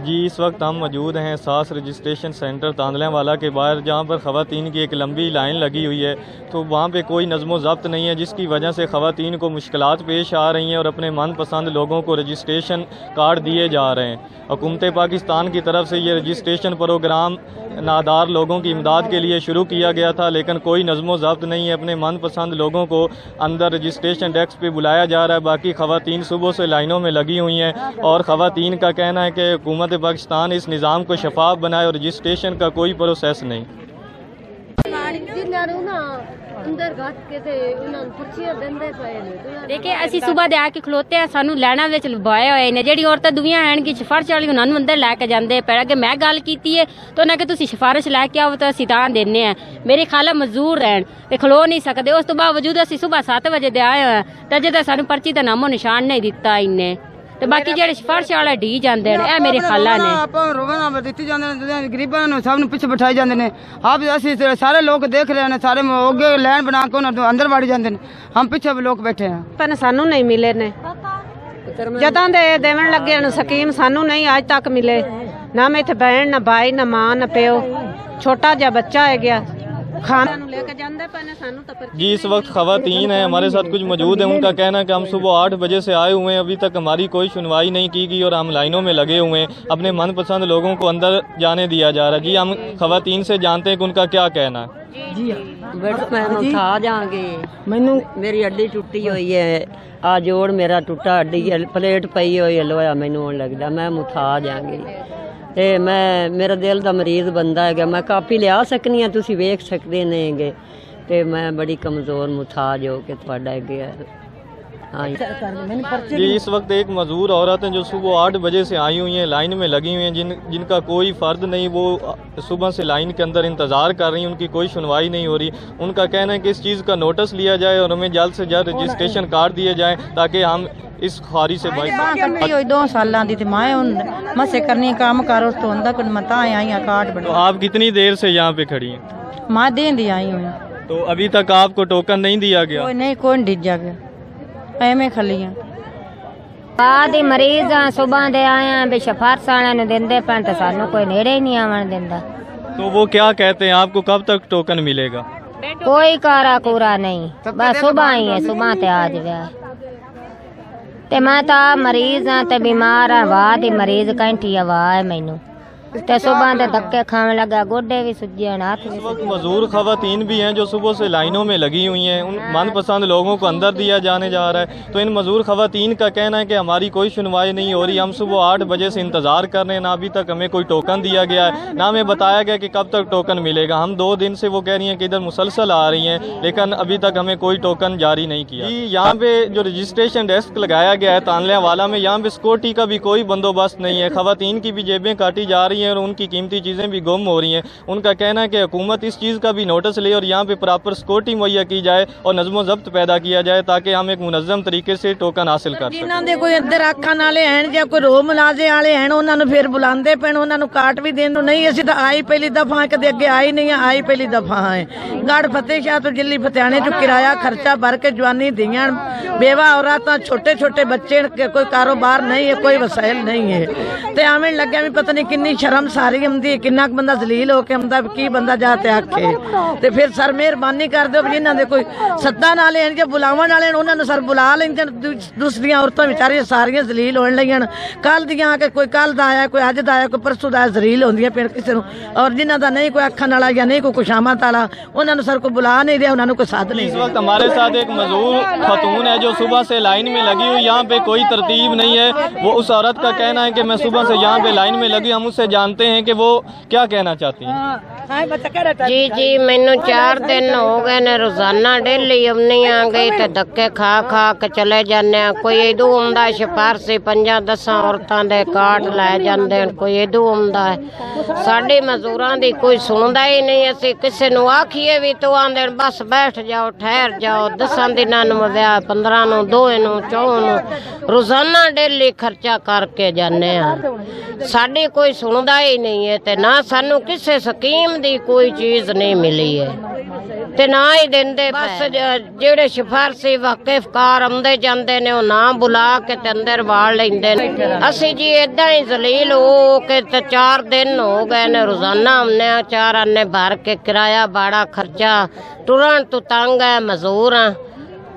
جی اس وقت ہم موجود ہیں ساس رجسٹریشن سینٹر تاندلیاں والا کے باہر، جہاں پر خواتین کی ایک لمبی لائن لگی ہوئی ہے، تو وہاں پہ کوئی نظم و ضبط نہیں ہے، جس کی وجہ سے خواتین کو مشکلات پیش آ رہی ہیں اور اپنے من پسند لوگوں کو رجسٹریشن کارڈ دیے جا رہے ہیں۔ حکومت پاکستان کی طرف سے یہ رجسٹریشن پروگرام نادار لوگوں کی امداد کے لیے شروع کیا گیا تھا، لیکن کوئی نظم و ضبط نہیں ہے۔ اپنے من پسند لوگوں کو اندر رجسٹریشن ڈیسک پہ بلایا جا رہا ہے، باقی خواتین صبح سے لائنوں میں لگی ہوئی ہیں، اور خواتین کا کہنا ہے کہ حکومت پاکستان اس نظام کو شفاف بنائے اور رجسٹریشن کا کوئی پروسیس نہیں۔ دیکھیں اسی صبح دے آ کے کھلوتے ہیں، سانو لائناں وچ لبائے ہوئے نے، جہڑی عورتاں دویاں ہیں کہ سفارش والی انہاں نوں اندر لے کے جاندے پے، اگے میں گل کیتی ہے تو انہاں کہ تسی سفارش لے کے آؤ تو اسی تاں دینے ہیں، میری خالہ مزدور رہن تے کھلو نہیں سکدے، اس تو باوجود اسی صبح 7 بجے دے آئے ہوئے تے جدے سانو پرچی دا نام و نشان نہیں دتا انہیں، تے باقی جڑے سفارش والے ڈی جاندے نے، اے میری خالہ نے روزانہ دتی جاندے نے، غریباں نوں سب نوں پیچھے بٹھائی جاندے نے، آپ اسی سارے لوگ دیکھ رہے ہیں، سارے اگے لائن بنا کے انہاں اندر وڑ جاندے نے، ہم پیچھے لوگ بیٹھے ہیں، پر سانو نہیں ملے نے، جداں دے دیون لگے نے سکیم سانو نہیں اج تک ملے، نہ میں تے بہن نہ بھائی نہ ماں نہ پیو، چھوٹا جا بچہ ہے گیا کھانا لے کے جاندے پنے سانو تے۔ جی اس وقت خواتین ہیں ہمارے ساتھ کچھ موجود ہیں، ان کا کہنا ہے کہ ہم صبح 8 بجے سے آئے ہوئے ہیں، ابھی تک ہماری کوئی سنوائی نہیں کی گئی اور ہم لائنوں میں لگے ہوئے ہیں، اپنے من پسند لوگوں کو اندر جانے دیا جا رہا ہے۔ جی ہم خواتین سے جانتے ہیں کہ ان کا کیا کہنا ہے۔ جی اٹھا جاؤں گے، میری ہڈی ٹوٹی ہوئی ہے، آ جوڑ میرا ٹوٹا ہڈی پلیٹ پئی ہوئی ہے لویا، مینوں لگدا میں مٹھا جاؤں گی، تے میں میرا دل دا مریض بندہ ہے گا، میں کاپی لیا سکنی ہاں، تسی ویکھ سکدے نے گے، تے میں بڑی کمزور محتاج ہو کے تہاڈا گیا۔ جی اس وقت ایک معذور عورت ہیں جو صبح 8 بجے سے آئی ہوئی ہیں، لائن میں لگی ہوئی ہیں، جن کا کوئی فرد نہیں، وہ صبح سے لائن کے اندر انتظار کر رہی ہیں، ان کی کوئی سنوائی نہیں ہو رہی۔ ان کا کہنا ہے کہ اس چیز کا نوٹس لیا جائے اور ہمیں جلد سے جلد رجسٹریشن کارڈ دیے جائیں تاکہ ہم اس خواری سے بائی 2 سالاں دی تے میں مسے کرنی کام کر اس تو اندر کوئی متا آئی کارڈ بنا۔ تو آپ کتنی دیر سے یہاں پہ کھڑی ہیں؟ میں دین دی آئی ہوں۔ تو ابھی تک آپ کو ٹوکن نہیں دیا گیا؟ کوئی نہیں، کوئی ڈجا گیا، ایویں کھلی ہیں۔ بعد ہی مریض ہاں، صبح دے آئے ہیں بے سفارش والے نوں دیندے پن تے سانو کوئی نیڑے ہی نہیں آون دیندا۔ تو وہ کیا کہتے ہیں، آپ کو کب تک ٹوکن ملے گا؟ کوئی کارا کورا نہیں، بس صبح ہی ہے، صبح تے آج ویا تے میں تا مریض ہاں تے بیمار ہاں، بعد ہی مریض کینٹی ہوا ہے مینوں تے صبح دے دھکے کھان لگا، گوڈے بھی سجے ہاتھ بھی۔ اس وقت معذور خواتین بھی ہیں جو صبح سے لائنوں میں لگی ہوئی ہیں، ان من پسند لوگوں کو اندر دیا جانے جا رہا ہے، تو ان معذور خواتین کا کہنا ہے کہ ہماری کوئی سنوائی نہیں ہو رہی، ہم صبح 8 بجے سے انتظار کر رہے ہیں، نہ ابھی تک ہمیں کوئی ٹوکن دیا گیا ہے، نہ ہمیں بتایا گیا کہ کب تک ٹوکن ملے گا۔ ہم 2 دن سے وہ کہہ رہی ہیں کہ ادھر مسلسل آ رہی ہیں، لیکن ابھی تک ہمیں کوئی ٹوکن جاری نہیں کیا۔ جی یہاں پہ جو رجسٹریشن ڈیسک لگایا گیا ہے تانلیاں والا میں، یہاں پہ سیکورٹی کا بھی کوئی بندوبست نہیں ہے، خواتین کی بھی جیبیں کاٹی جا رہی ہیں اور ان کی قیمتی چیزیں بھی گم ہو رہی ہیں۔ ان کا کہنا ہے کہ حکومت اس چیز کا بھی نوٹس لے اور یہاں پہ پراپر سیکورٹی مہیا کی جائے اور نظم و ضبط پیدا کیا جائے تاکہ ہم ایک منظم طریقے سے ٹوکن حاصل کر سکیں۔ جنہاں دے کوئی ادھر آکھن والے ہیں یا کوئی رو ملازے والے ہیں، انہاں نوں پھر بلاندے پین، انہاں نوں کاٹ بھی دین نہیں، اسی تو آئی پہلی دفعہ کدے اگے آئی نہیں، آئی پہلی دفعہ ہے۔ گڑھ فتح شاہ تو جلی فتیانے جو کرایہ خرچہ بھر کے جوانی دیاں بیوہ عورتاں، چھوٹے چھوٹے بچے، کوئی کاروبار نہیں ہے، کوئی وسائل نہیں ہے، تے آویں لگیا بھی پتہ نہیں کنی شرم ساری آمدی، کنا بندہ ذلیل ہو کے آمدا، کی بندہ جاتے آکھے تے پھر سر مہربانی کر دیو جنہاں دے کوئی سدن والے ہیں یا بلاون والے ہیں انہاں نوں سر بلا لیں، دوسری عورتاں بیچاریاں ساریاں ذلیل ہونے لگیاں، کل دیاں کہ کوئی کل دا آیا، کوئی اج دا آیا، کوئی پرسوں دا ذلیل ہوندیاں پھر کسے نوں، اور جنہاں دا نہیں کوئی اکھن والا یا نہیں کوئی خوشامت والا، انہاں نوں سر کو بلا نہیں دیا، انہاں نوں کوئی ساتھ نہیں۔ اس وقت ہمارے ساتھ ایک معذور خاتون ہے جو صبح سے لائن میں لگی ہوئی، یہاں پہ کوئی ترتیب نہیں ہے، وہ اس عورت کا کہنا ہے کہ میں صبح سے یہاں پہ لائن میں لگی، ہم اس سے جانتے ہیں کہ وہ کیا کہنا چاہتی ہیں۔ جی مینوں 4 دن ہو گئے نے، روزانہ ڈیلی آمنی آ گئی تے دھکے کھا کھا کے چلے جانے، کوئی ادو آمدا ہے سفارشی 5-10 عورتاں دے کارڈ لے جاندے، کوئی ادو آمدا ہے، ساڈے مزدوراں دی کوئی سندا ہی نہیں، اسی کسے نوں آکھیے بھی تو آندے بس بیٹھ جاؤ ٹھہر جاؤ، 10 دناں نوں ویا 15 نوں 2 نوں 4 نوں روزانہ ڈیلی خرچہ کر کے جانے ہاں، ساڈی کوئی سندا ہی نہیں ہے تے نہ سانوں کسے سکیم دی کوئی چیز نہیں ملی ہے ਤੇ ਨਾ ਹੀ ਦਿੰਦੇ। ਬਸ ਜਿਹੜੇ ਸਿਫਾਰਸ਼ੀ ਵਾਕਿਫਕਾਰ ਆਉਂਦੇ ਜਾਂਦੇ ਨੇ ਉਹ ਨਾ ਬੁਲਾ ਕੇ ਤੇ ਅੰਦਰ ਵਾੜ ਲੈਂਦੇ ਨੇ। ਅਸੀਂ ਜੀ ਏਦਾਂ ਹੀ ਜ਼ਲੀਲ ਹੋ ਕੇ ਤੇ 4 ਦਿਨ ਹੋ ਗਏ ਨੇ, ਰੋਜ਼ਾਨਾ ਆਉਂਦੇ ਆ, 4 ਆਨੇ ਭਰ ਕੇ ਕਿਰਾਇਆ ਬਾੜਾ ਖਰਚਾ, ਟੁਰਨ ਤੋਂ ਤੰਗ ਹੈ, ਮਜ਼ਦੂਰ ਆ